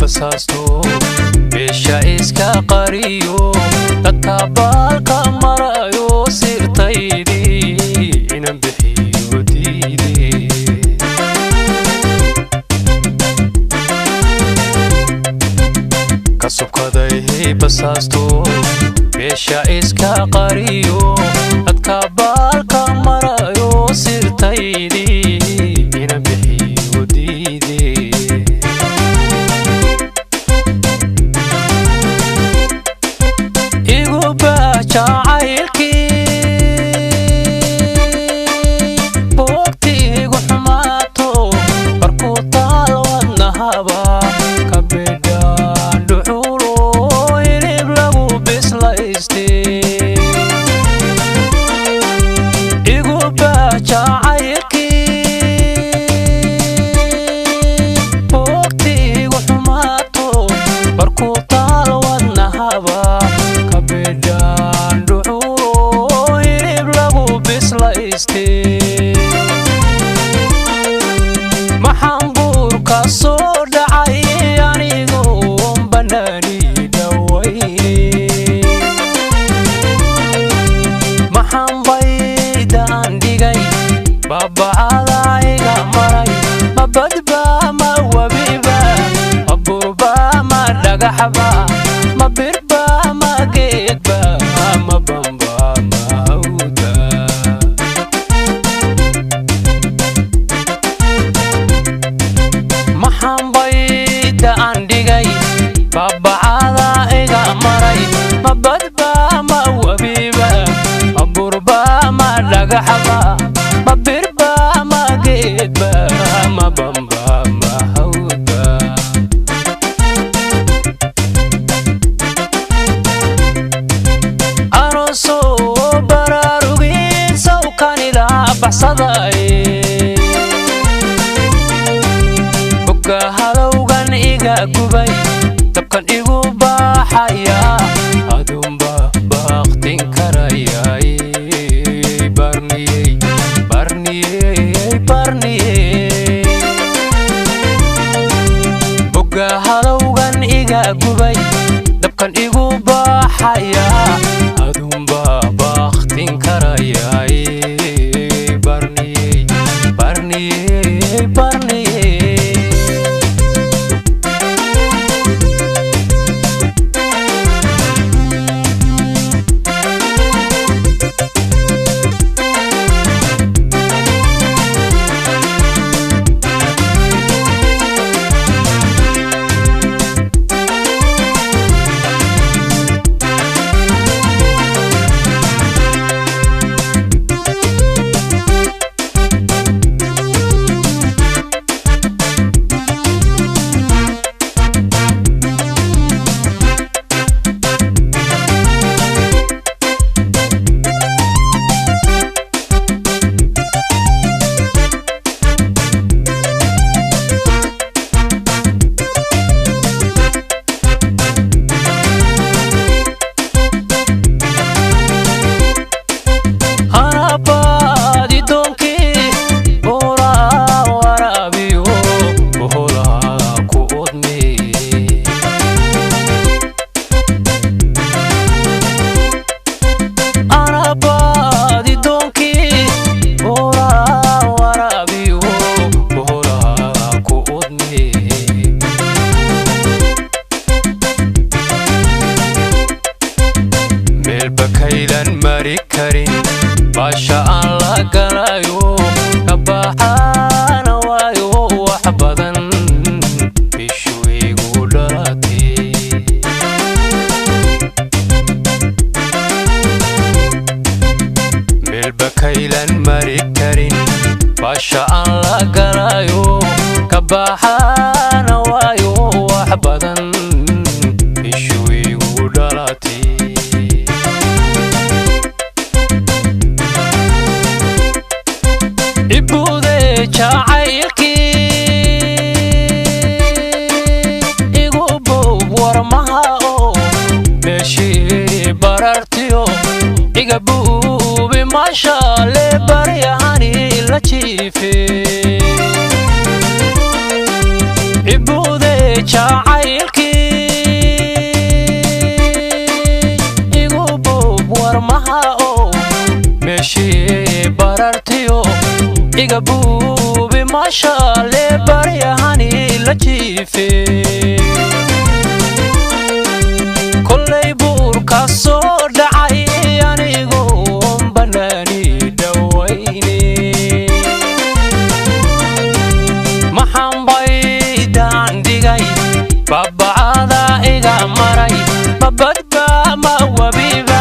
basaasto beesha iska qariyo dadka baalka marayo sirtaydii inaan bixiyo diiday kasubkaday basaasto beesha iska qariyo dadka baalka marayo sirtaydii inaan bixiyo diiday ما بربا ما قيدبا ما بمبا ما هودا ما حنبيد عندي جاي بابا على إيجا مري ما بربا ما وبيبا ما بربا ما لقحبا ما بربا ما قيدبا ما بمبا ما هودا baxsaday buka halowgan iga gubay dabkan igu baaxaya adumba baqtin karayay barniyay buka halowgan iga gubay dabkan igu baaxaya adumba baqtin karayay mari karin baasha aan la galayo ka baxana waayo wax badan bishu igu dhalatay meel bakaylan mari karin baasha aan la galayo ka baxana waayo wax badan bishu igu dhalatay ibuude jacaylki igu boob warmaha oo meeshii barartiyo iga buubi maasha le baryahani la jiife ibuude jacaylki igu boob warmaha oo meeshii barartiyo iga buubi maasha le baryahani la jiife kollay buurka soo dhacay anigoon banaani dhawayne maxaan baydaan dhigay babacada iga maray ma badba ma wabiba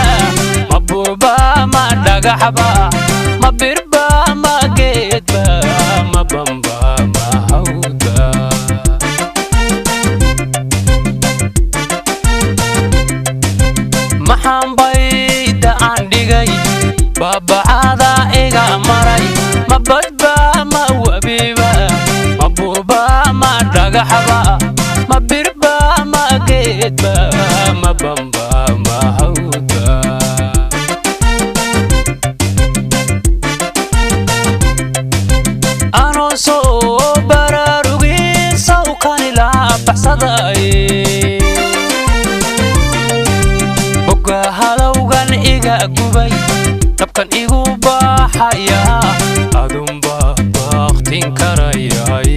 ma burba ma dhagaxba ma birba ma geedba ma bamba ma hawda maxaan baydaan dhigay babacada iga maray ma badba ma wabiba ma burba ma dhagaxba ma birba ma geedba ma bamba ma hawda anon soo bararugin sawkani la baxsaday bogga halowgan iga gubay dabkan igu baxaya adunba baaqtin karayay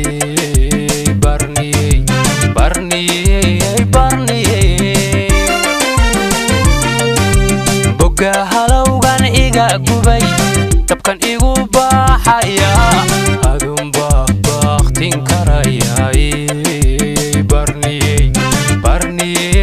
barniyey barniyey barniyey bogga halowgan iga gubay dabkan igu baxaya adunba baaqtin karayay barniyey barniyey